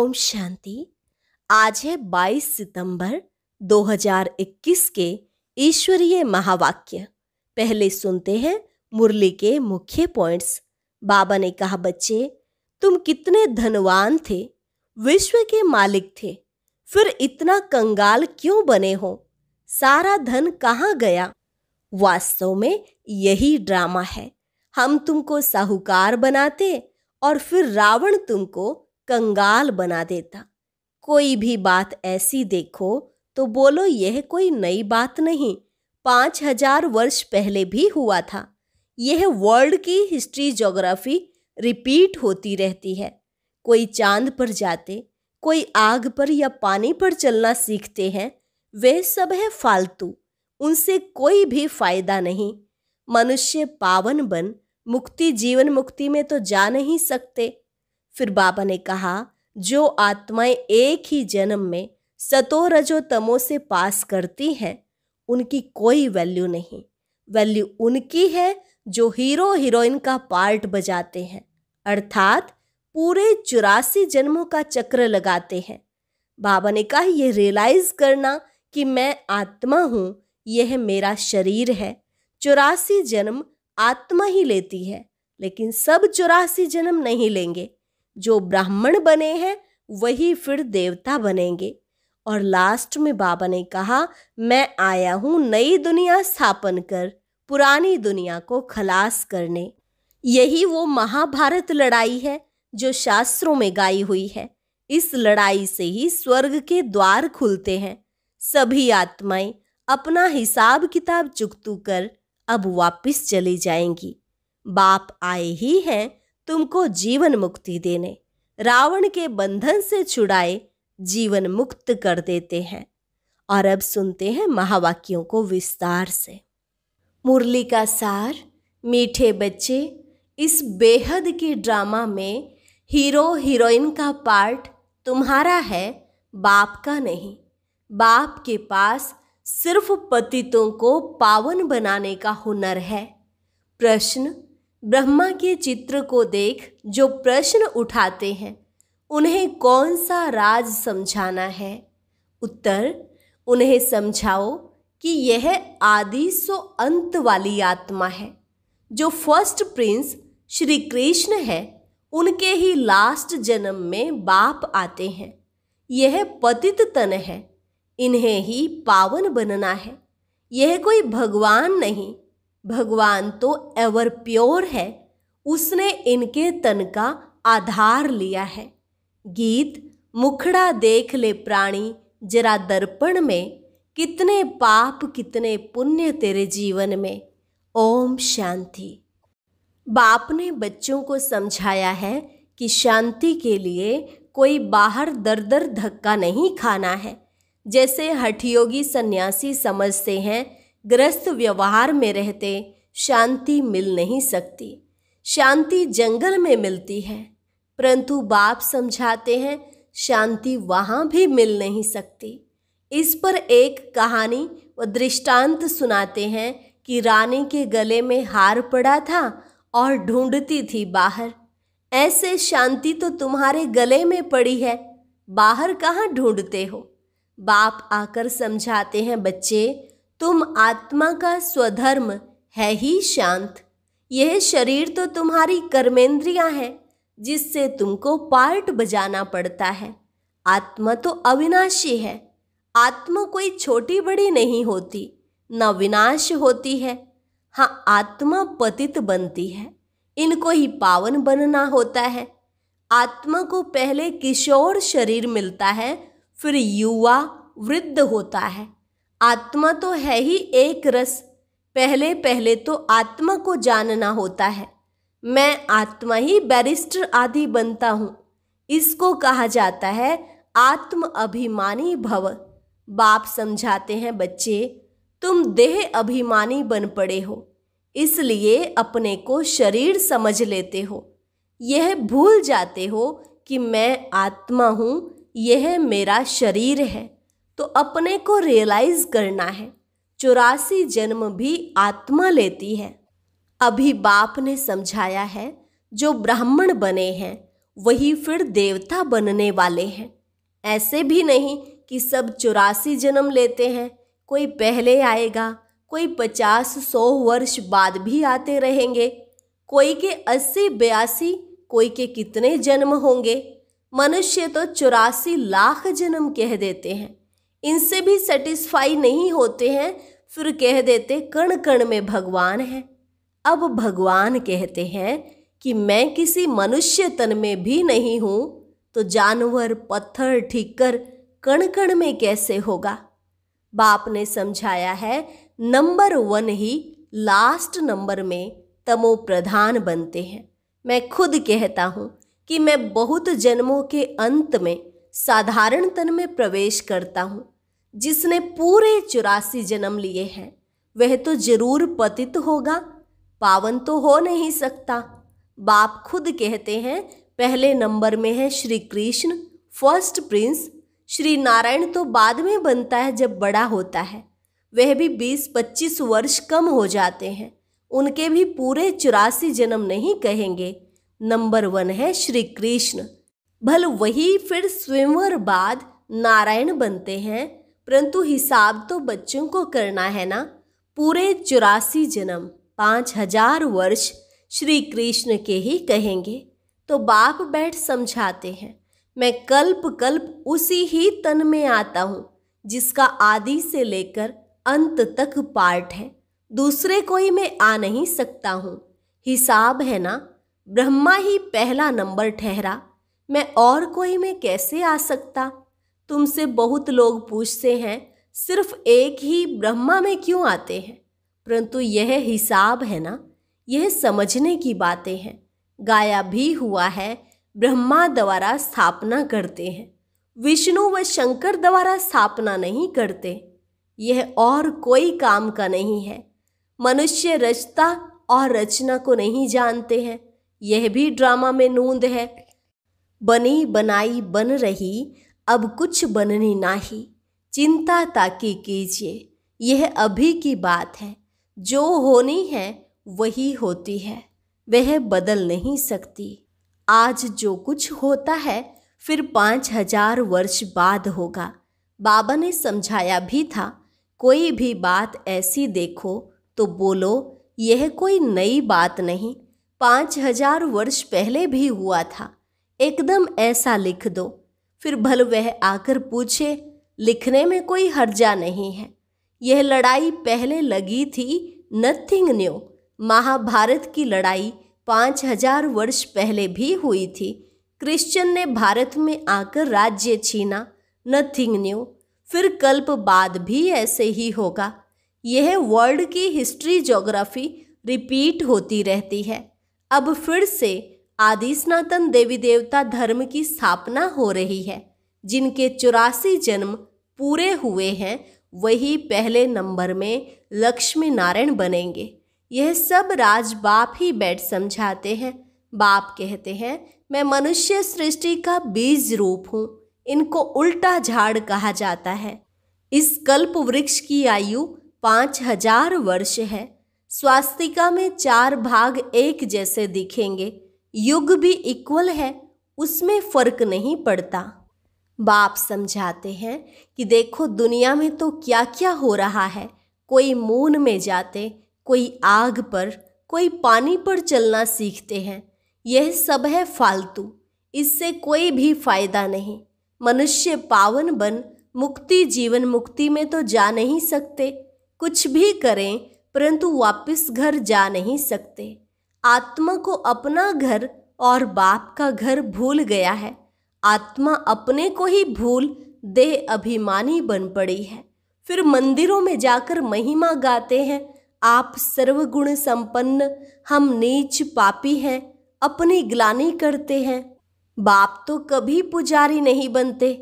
ओम शांति। आज है 22 सितंबर 2021 के ईश्वरीय महावाक्य। पहले सुनते हैं मुरली के मुख्य पॉइंट्स। बाबा ने कहा, बच्चे तुम कितने धनवान थे, विश्व के मालिक थे, फिर इतना कंगाल क्यों बने हो? सारा धन कहाँ गया? वास्तव में यही ड्रामा है। हम तुमको साहूकार बनाते और फिर रावण तुमको कंगाल बना देता। कोई भी बात ऐसी देखो तो बोलो यह कोई नई बात नहीं, 5000 वर्ष पहले भी हुआ था। यह वर्ल्ड की हिस्ट्री ज्योग्राफी रिपीट होती रहती है। कोई चांद पर जाते, कोई आग पर या पानी पर चलना सीखते हैं। वे सब है फालतू, उनसे कोई भी फायदा नहीं। मनुष्य पावन बन मुक्ति जीवन मुक्ति में तो जा नहीं सकते। फिर बाबा ने कहा, जो आत्माएं एक ही जन्म में सतो रजो तमो से पास करती हैं, उनकी कोई वैल्यू नहीं। वैल्यू उनकी है जो हीरो हीरोइन का पार्ट बजाते हैं, अर्थात पूरे 84 जन्मों का चक्र लगाते हैं। बाबा ने कहा, यह रियलाइज करना कि मैं आत्मा हूं, यह मेरा शरीर है। 84 जन्म आत्मा ही लेती है, लेकिन सब 84 जन्म नहीं लेंगे। जो ब्राह्मण बने हैं वही फिर देवता बनेंगे। और लास्ट में बाबा ने कहा, मैं आया हूं नई दुनिया स्थापन कर पुरानी दुनिया को खलास करने। यही वो महाभारत लड़ाई है जो शास्त्रों में गाई हुई है। इस लड़ाई से ही स्वर्ग के द्वार खुलते हैं। सभी आत्माएं अपना हिसाब किताब चुकतू कर अब वापिस चली जाएंगी। बाप आए ही हैं तुमको जीवन मुक्ति देने, रावण के बंधन से छुड़ाए जीवन मुक्त कर देते हैं। और अब सुनते हैं महावाक्यों को विस्तार से। मुरली का सार। मीठे बच्चे, इस बेहद की ड्रामा में हीरो हीरोइन का पार्ट तुम्हारा है, बाप का नहीं। बाप के पास सिर्फ पतितों को पावन बनाने का हुनर है। प्रश्न, ब्रह्मा के चित्र को देख जो प्रश्न उठाते हैं, उन्हें कौन सा राज समझाना है? उत्तर, उन्हें समझाओ कि यह आदि सो अंत वाली आत्मा है। जो फर्स्ट प्रिंस श्री कृष्ण है, उनके ही लास्ट जन्म में बाप आते हैं। यह पतित तन है, इन्हें ही पावन बनना है। यह कोई भगवान नहीं, भगवान तो एवर प्योर है, उसने इनके तन का आधार लिया है। गीत, मुखड़ा देख ले प्राणी जरा दर्पण में, कितने पाप कितने पुण्य तेरे जीवन में। ओम शांति। बाप ने बच्चों को समझाया है कि शांति के लिए कोई बाहर दर दर धक्का नहीं खाना है। जैसे हठयोगी सन्यासी समझते हैं, गृहस्थ व्यवहार में रहते शांति मिल नहीं सकती। शांति जंगल में मिलती है, परंतु बाप समझाते हैं शांति वहाँ भी मिल नहीं सकती। इस पर एक कहानी व दृष्टांत सुनाते हैं कि रानी के गले में हार पड़ा था और ढूंढती थी बाहर। ऐसे शांति तो तुम्हारे गले में पड़ी है, बाहर कहाँ ढूंढते हो? बाप आकर समझाते हैं, बच्चे तुम आत्मा का स्वधर्म है ही शांत। यह शरीर तो तुम्हारी कर्मेंद्रियां हैं, जिससे तुमको पार्ट बजाना पड़ता है। आत्मा तो अविनाशी है। आत्मा कोई छोटी बड़ी नहीं होती, न विनाश होती है। हाँ, आत्मा पतित बनती है, इनको ही पावन बनना होता है। आत्मा को पहले किशोर शरीर मिलता है, फिर युवा वृद्ध होता है। आत्मा तो है ही एक रस। पहले पहले तो आत्मा को जानना होता है। मैं आत्मा ही बैरिस्टर आदि बनता हूँ। इसको कहा जाता है आत्म अभिमानी भव। बाप समझाते हैं, बच्चे तुम देह अभिमानी बन पड़े हो, इसलिए अपने को शरीर समझ लेते हो। यह भूल जाते हो कि मैं आत्मा हूँ, यह मेरा शरीर है। तो अपने को रियलाइज करना है। 84 जन्म भी आत्मा लेती है। अभी बाप ने समझाया है, जो ब्राह्मण बने हैं वही फिर देवता बनने वाले हैं। ऐसे भी नहीं कि सब 84 जन्म लेते हैं, कोई पहले आएगा, कोई 50-100 वर्ष बाद भी आते रहेंगे, कोई के 80-82, कोई के कितने जन्म होंगे। मनुष्य तो 84 लाख जन्म कह देते हैं। इनसे भी सेटिस्फाई नहीं होते हैं, फिर कह देते कण कण में भगवान है। अब भगवान कहते हैं कि मैं किसी मनुष्य तन में भी नहीं हूं, तो जानवर, पत्थर, ठीकर कण कण में कैसे होगा। बाप ने समझाया है, नंबर 1 ही लास्ट नंबर में तमो प्रधान बनते हैं। मैं खुद कहता हूं कि मैं बहुत जन्मों के अंत में साधारण तन में प्रवेश करता हूं। जिसने पूरे 84 जन्म लिए हैं वह तो जरूर पतित होगा, पावन तो हो नहीं सकता। बाप खुद कहते हैं, पहले नंबर में है श्री कृष्ण, फर्स्ट प्रिंस। श्री नारायण तो बाद में बनता है जब बड़ा होता है, वह भी 20-25 वर्ष कम हो जाते हैं, उनके भी पूरे 84 जन्म नहीं कहेंगे। नंबर 1 है श्री कृष्ण। भल वही फिर स्वयंवर बाद नारायण बनते हैं, परंतु हिसाब तो बच्चों को करना है ना। पूरे 84 जन्म 5000 वर्ष श्री कृष्ण के ही कहेंगे। तो बाप बैठ समझाते हैं, मैं कल्प कल्प उसी ही तन में आता हूँ जिसका आदि से लेकर अंत तक पार्ट है, दूसरे कोई में आ नहीं सकता हूँ। हिसाब है ना, ब्रह्मा ही पहला नंबर ठहरा, मैं और कोई में कैसे आ सकता। तुमसे बहुत लोग पूछते हैं सिर्फ एक ही ब्रह्मा में क्यों आते हैं, परंतु यह हिसाब है ना, यह समझने की बातें हैं। गाया भी हुआ है, ब्रह्मा द्वारा स्थापना करते हैं, विष्णु व शंकर द्वारा स्थापना नहीं करते। यह और कोई काम का नहीं है। मनुष्य रचता और रचना को नहीं जानते हैं, यह भी ड्रामा में नूंद है। बनी बनाई बन रही, अब कुछ बननी नाही, चिंता ताकि कीजिए, यह अभी की बात है। जो होनी है वही होती है, वह बदल नहीं सकती। आज जो कुछ होता है फिर 5000 वर्ष बाद होगा। बाबा ने समझाया भी था, कोई भी बात ऐसी देखो तो बोलो यह कोई नई बात नहीं, 5000 वर्ष पहले भी हुआ था, एकदम ऐसा लिख दो। फिर भल वह आकर पूछे, लिखने में कोई हर्जा नहीं है। यह लड़ाई पहले लगी थी, नथिंग न्यू। महाभारत की लड़ाई 5000 वर्ष पहले भी हुई थी। क्रिश्चियन ने भारत में आकर राज्य छीना, नथिंग न्यू। फिर कल्प बाद भी ऐसे ही होगा। यह वर्ल्ड की हिस्ट्री, ज्योग्राफी रिपीट होती रहती है। अब फिर से आदि सनातन देवी देवता धर्म की स्थापना हो रही है। जिनके 84 जन्म पूरे हुए हैं वही पहले नंबर में लक्ष्मी नारायण बनेंगे। यह सब राज बाप ही बैठ समझाते हैं। बाप कहते हैं, मैं मनुष्य सृष्टि का बीज रूप हूँ। इनको उल्टा झाड़ कहा जाता है। इस कल्प वृक्ष की आयु 5000 वर्ष है। स्वास्तिका में 4 भाग एक जैसे दिखेंगे, युग भी इक्वल है, उसमें फर्क नहीं पड़ता। बाप समझाते हैं कि देखो दुनिया में तो क्या क्या हो रहा है। कोई मून में जाते, कोई आग पर, कोई पानी पर चलना सीखते हैं। यह सब है फालतू, इससे कोई भी फायदा नहीं। मनुष्य पावन बन मुक्ति, जीवन मुक्ति में तो जा नहीं सकते। कुछ भी करें परंतु वापस घर जा नहीं सकते। आत्मा को अपना घर और बाप का घर भूल गया है। आत्मा अपने को ही भूल देह अभिमानी बन पड़ी है। फिर मंदिरों में जाकर महिमा गाते हैं, आप सर्वगुण संपन्न, हम नीच पापी हैं, अपनी ग्लानि करते हैं। बाप तो कभी पुजारी नहीं बनते।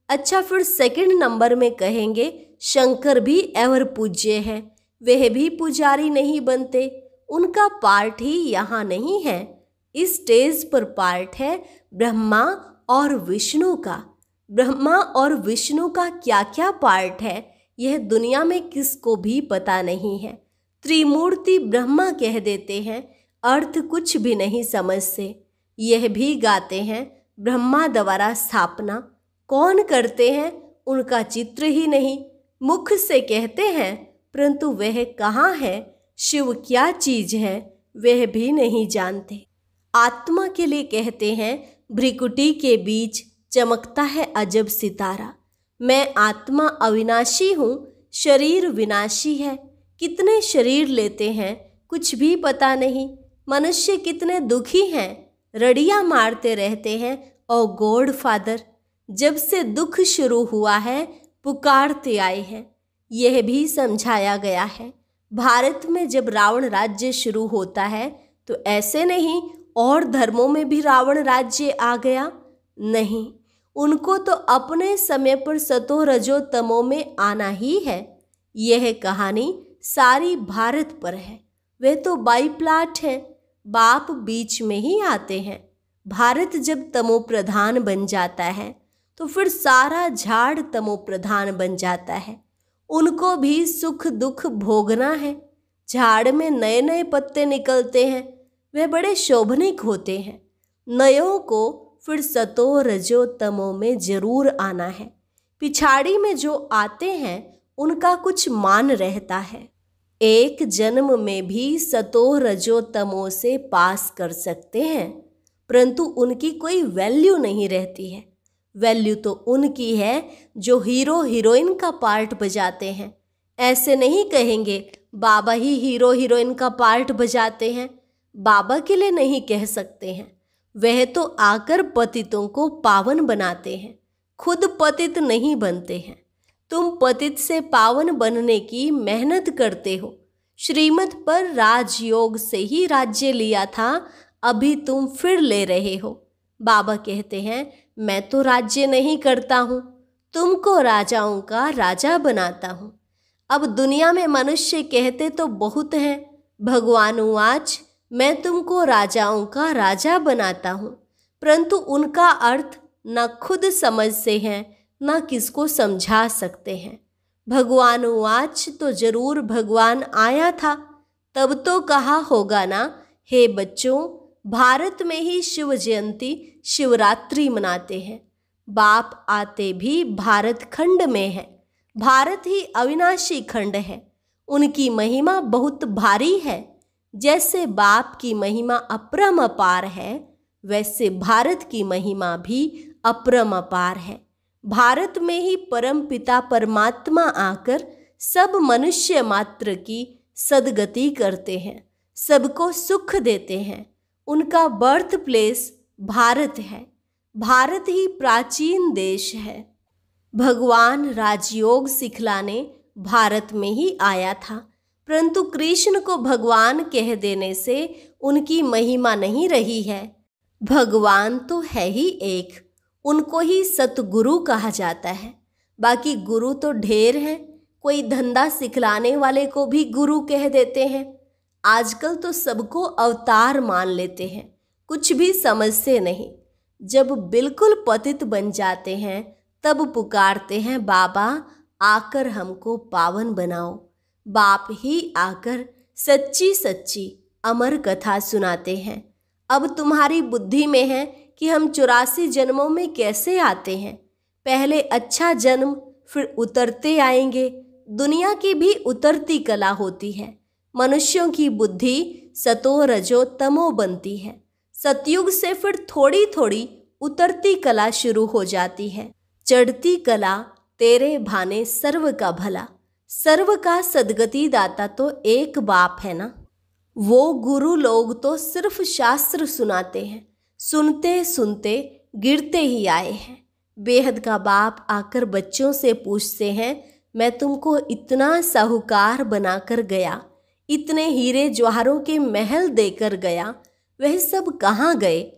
अच्छा, फिर सेकंड नंबर में कहेंगे शंकर भी एवर पूज्य हैं, वह भी पुजारी नहीं बनते। उनका पार्ट ही यहाँ नहीं है। इस स्टेज पर पार्ट है ब्रह्मा और विष्णु का। ब्रह्मा और विष्णु का क्या क्या पार्ट है यह दुनिया में किसको भी पता नहीं है। त्रिमूर्ति ब्रह्मा कह देते हैं, अर्थ कुछ भी नहीं समझते। यह भी गाते हैं ब्रह्मा द्वारा स्थापना कौन करते हैं उनका चित्र ही नहीं। मुख से कहते हैं परंतु वह कहाँ है, शिव क्या चीज है वह भी नहीं जानते। आत्मा के लिए कहते हैं भ्रिकुटी के बीच चमकता है अजब सितारा। मैं आत्मा अविनाशी हूँ, शरीर विनाशी है। कितने शरीर लेते हैं कुछ भी पता नहीं। मनुष्य कितने दुखी हैं, रड़ियाँ मारते रहते हैं। ओ गॉड फादर, जब से दुख शुरू हुआ है पुकारते आए हैं। यह भी समझाया गया है भारत में जब रावण राज्य शुरू होता है तो ऐसे नहीं और धर्मों में भी रावण राज्य आ गया, नहीं, उनको तो अपने समय पर सतो रजो तमो में आना ही है। यह कहानी सारी भारत पर है। वे तो बाई प्लाट है, बाप बीच में ही आते हैं। भारत जब तमो प्रधान बन जाता है तो फिर सारा झाड़ तमो प्रधान बन जाता है। उनको भी सुख दुख भोगना है। झाड़ में नए नए पत्ते निकलते हैं, वे बड़े शोभनिक होते हैं। नयों को फिर सतो रजो तमो में जरूर आना है। पिछाड़ी में जो आते हैं उनका कुछ मान रहता है। एक जन्म में भी सतो रजो तमो से पास कर सकते हैं परंतु उनकी कोई वैल्यू नहीं रहती है। वैल्यू तो उनकी है जो हीरो हीरोइन का पार्ट बजाते हैं। ऐसे नहीं कहेंगे बाबा ही हीरो हीरोइन का पार्ट बजाते हैं, बाबा के लिए नहीं कह सकते हैं। वह तो आकर पतितों को पावन बनाते हैं, खुद पतित नहीं बनते हैं। तुम पतित से पावन बनने की मेहनत करते हो। श्रीमत पर राजयोग से ही राज्य लिया था, अभी तुम फिर ले रहे हो। बाबा कहते हैं मैं तो राज्य नहीं करता हूँ, तुमको राजाओं का राजा बनाता हूँ। अब दुनिया में मनुष्य कहते तो बहुत हैं, भगवान उवाच मैं तुमको राजाओं का राजा बनाता हूँ, परंतु उनका अर्थ न खुद समझते हैं न किसको समझा सकते हैं। भगवान उवाच तो जरूर भगवान आया था, तब तो कहा होगा ना, हे बच्चों भारत में ही शिव जयंती शिवरात्रि मनाते हैं। बाप आते भी भारत खंड में है। भारत ही अविनाशी खंड है, उनकी महिमा बहुत भारी है। जैसे बाप की महिमा अपरम अपार है वैसे भारत की महिमा भी अपरम अपार है। भारत में ही परम पिता परमात्मा आकर सब मनुष्य मात्र की सदगति करते हैं, सबको सुख देते हैं। उनका बर्थ प्लेस भारत है। भारत ही प्राचीन देश है। भगवान राजयोग सिखलाने भारत में ही आया था, परंतु कृष्ण को भगवान कह देने से उनकी महिमा नहीं रही है। भगवान तो है ही एक, उनको ही सतगुरु कहा जाता है। बाकी गुरु तो ढेर हैं, कोई धंधा सिखलाने वाले को भी गुरु कह देते हैं। आजकल तो सबको अवतार मान लेते हैं, कुछ भी समझते नहीं। जब बिल्कुल पतित बन जाते हैं तब पुकारते हैं बाबा आकर हमको पावन बनाओ। बाप ही आकर सच्ची सच्ची अमर कथा सुनाते हैं। अब तुम्हारी बुद्धि में है कि हम 84 जन्मों में कैसे आते हैं। पहले अच्छा जन्म फिर उतरते आएंगे। दुनिया की भी उतरती कला होती है। मनुष्यों की बुद्धि सतो रजो तमो बनती है। सतयुग से फिर थोड़ी थोड़ी उतरती कला शुरू हो जाती है। चढ़ती कला तेरे भाने सर्व का भला। सर्व का सदगति दाता तो एक बाप है ना। वो गुरु लोग तो सिर्फ शास्त्र सुनाते हैं, सुनते सुनते गिरते ही आए हैं। बेहद का बाप आकर बच्चों से पूछते हैं मैं तुमको इतना साहूकार बनाकर गया, इतने हीरे जवाहरों के महल देकर गया, वह सब कहाँ गए।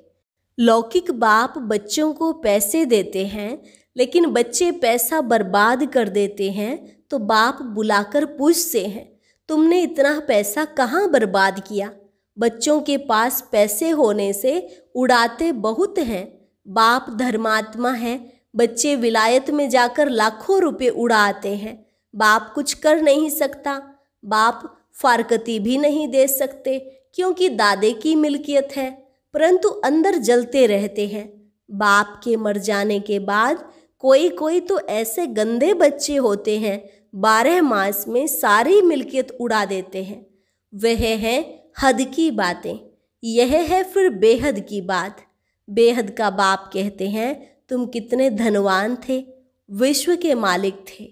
लौकिक बाप बच्चों को पैसे देते हैं लेकिन बच्चे पैसा बर्बाद कर देते हैं तो बाप बुलाकर पूछते हैं तुमने इतना पैसा कहाँ बर्बाद किया। बच्चों के पास पैसे होने से उड़ाते बहुत हैं। बाप धर्मात्मा है, बच्चे विलायत में जाकर लाखों रुपए उड़ाते हैं। बाप कुछ कर नहीं सकता। बाप फारकती भी नहीं दे सकते क्योंकि दादे की मिल्कियत है। परंतु अंदर जलते रहते हैं। बाप के मर जाने के बाद कोई कोई तो ऐसे गंदे बच्चे होते हैं, 12 मास में सारी मिल्कियत उड़ा देते हैं। वह है हद की बातें। यह है फिर बेहद की बात। बेहद का बाप कहते हैं, तुम कितने धनवान थे, विश्व के मालिक थे,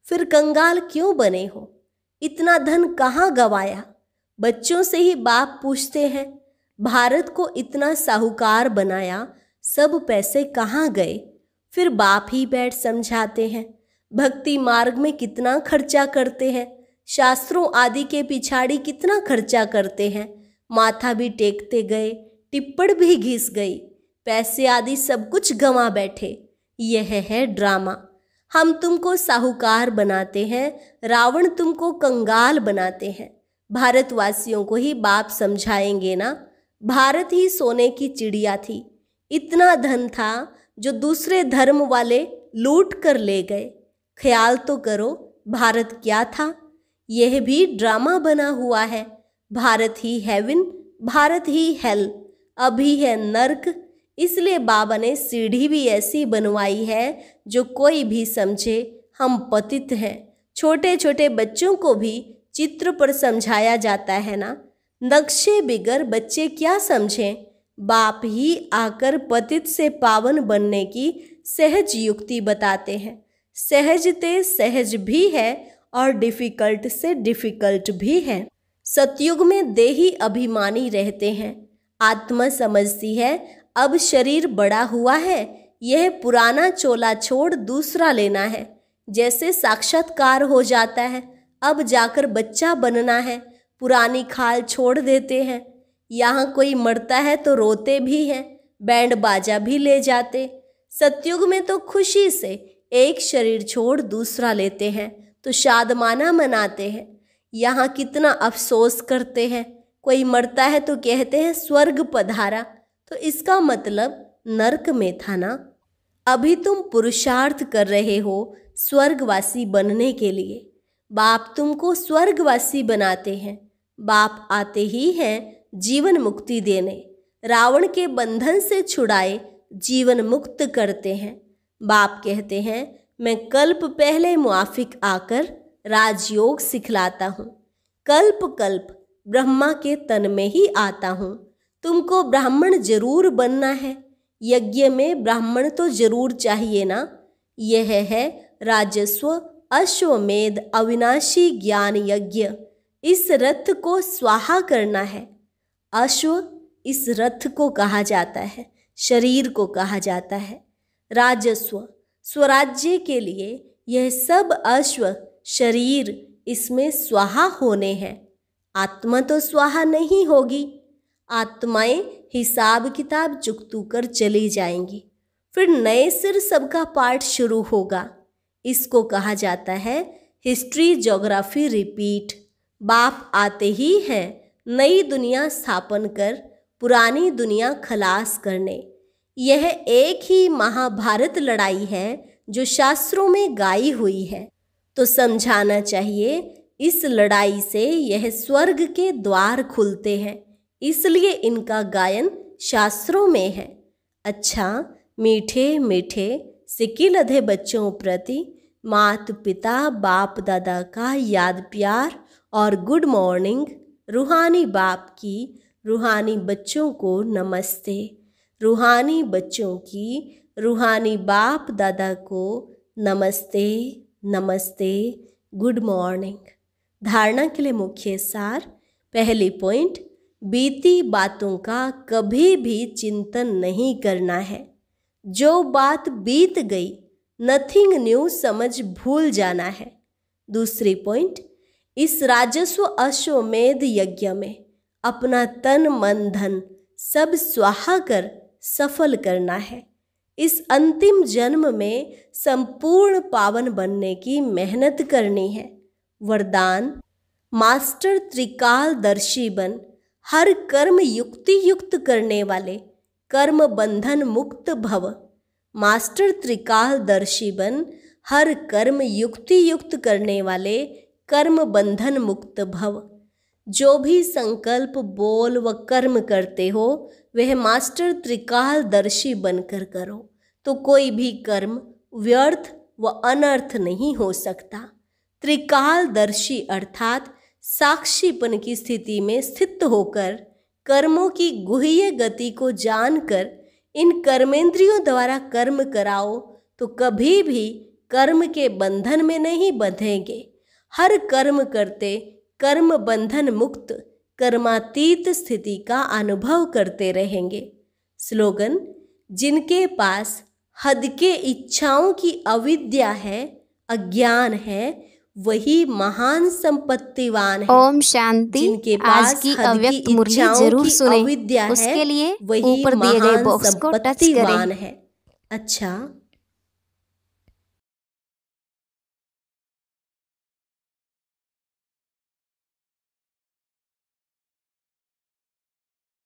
फिर कंगाल क्यों बने हो? इतना धन कहाँ गवाया? बच्चों से ही बाप पूछते हैं, भारत को इतना साहूकार बनाया, सब पैसे कहाँ गए? फिर बाप ही बैठ समझाते हैं, भक्ति मार्ग में कितना खर्चा करते हैं, शास्त्रों आदि के पिछाड़ी कितना खर्चा करते हैं, माथा भी टेकते गए, टिप्पण भी घिस गई, पैसे आदि सब कुछ गंवा बैठे। यह है ड्रामा। हम तुमको साहूकार बनाते हैं, रावण तुमको कंगाल बनाते हैं। भारतवासियों को ही बाप समझाएंगे ना। भारत ही सोने की चिड़िया थी, इतना धन था जो दूसरे धर्म वाले लूट कर ले गए। ख्याल तो करो, भारत क्या था? यह भी ड्रामा बना हुआ है। भारत ही हेवन, भारत ही हेल, अभी है नर्क। इसलिए बाबा ने सीढ़ी भी ऐसी बनवाई है जो कोई भी समझे हम पतित हैं। छोटे छोटे बच्चों को भी चित्र पर समझाया जाता है ना। नक्शे बिगर बच्चे क्या समझें? बाप ही आकर पतित से पावन बनने की सहज युक्ति बताते हैं। सहजते सहज भी है और डिफिकल्ट से डिफिकल्ट भी है। सतयुग में देही अभिमानी रहते हैं। आत्मा समझती है अब शरीर बड़ा हुआ है, यह पुराना चोला छोड़ दूसरा लेना है। जैसे साक्षात्कार हो जाता है, अब जाकर बच्चा बनना है, पुरानी खाल छोड़ देते हैं। यहाँ कोई मरता है तो रोते भी हैं, बैंड बाजा भी ले जाते। सतयुग में तो खुशी से एक शरीर छोड़ दूसरा लेते हैं तो शादमाना मनाते हैं। यहाँ कितना अफसोस करते हैं। कोई मरता है तो कहते हैं स्वर्ग पधारा, तो इसका मतलब नरक में था ना। अभी तुम पुरुषार्थ कर रहे हो स्वर्गवासी बनने के लिए। बाप तुमको स्वर्गवासी बनाते हैं। बाप आते ही हैं जीवन मुक्ति देने, रावण के बंधन से छुड़ाए जीवन मुक्त करते हैं। बाप कहते हैं मैं कल्प पहले मुआफिक आकर राजयोग सिखलाता हूँ। कल्प कल्प ब्रह्मा के तन में ही आता हूँ। तुमको ब्राह्मण जरूर बनना है। यज्ञ में ब्राह्मण तो जरूर चाहिए ना। यह है राजस्व अश्वमेध अविनाशी ज्ञान यज्ञ। इस रथ को स्वाहा करना है। अश्व इस रथ को कहा जाता है, शरीर को कहा जाता है। राजस्व स्वराज्य के लिए यह सब अश्व शरीर इसमें स्वाहा होने हैं। आत्मा तो स्वाहा नहीं होगी। आत्माएं हिसाब किताब चुकतू कर चली जाएंगी, फिर नए सिर सबका पाठ शुरू होगा। इसको कहा जाता है हिस्ट्री ज्योग्राफी रिपीट। बाप आते ही हैं नई दुनिया स्थापन कर पुरानी दुनिया खलास करने। यह एक ही महाभारत लड़ाई है जो शास्त्रों में गाई हुई है। तो समझाना चाहिए इस लड़ाई से यह स्वर्ग के द्वार खुलते हैं, इसलिए इनका गायन शास्त्रों में है। अच्छा, मीठे मीठे सिकिलधे बच्चों प्रति मात पिता बाप दादा का याद प्यार और गुड मॉर्निंग। रूहानी बाप की रूहानी बच्चों को नमस्ते। रूहानी बच्चों की रूहानी बाप दादा को नमस्ते नमस्ते, गुड मॉर्निंग। धारणा के लिए मुख्य सार। पहली पॉइंट, बीती बातों का कभी भी चिंतन नहीं करना है। जो बात बीत गई नथिंग न्यू समझ भूल जाना है। दूसरी पॉइंट, इस राजस्व अश्वमेध यज्ञ में अपना तन मन धन सब स्वाहा कर सफल करना है। इस अंतिम जन्म में संपूर्ण पावन बनने की मेहनत करनी है। वरदान, मास्टर त्रिकालदर्शी बन, हर कर्म युक्ति युक्त करने वाले कर्म बंधन मुक्त भव। मास्टर त्रिकालदर्शी बन, हर कर्म युक्ति युक्त करने वाले कर्म बंधन मुक्त भव। जो भी संकल्प बोल व कर्म करते हो वह मास्टर त्रिकालदर्शी बनकर करो तो कोई भी कर्म व्यर्थ व अनर्थ नहीं हो सकता। त्रिकालदर्शी अर्थात साक्षीपन की स्थिति में स्थित होकर कर्मों की गुह्य गति को जानकर इन कर्मेंद्रियों द्वारा कर्म कराओ तो कभी भी कर्म के बंधन में नहीं बंधेंगे। हर कर्म करते कर्म बंधन मुक्त कर्मातीत स्थिति का अनुभव करते रहेंगे। स्लोगन: जिनके पास हद के इच्छाओं की अविद्या है, अज्ञान है, वही महान संपत्तिवान है। ओम शांति। जिनके आज पास की हद अव्यक्त की मुरली इच्छाओं जरूर की सुने। अविद्या है, उसके लिए वही ऊपर दिए गए महान बॉक्स को टच संपत्तिवान करें। है। अच्छा,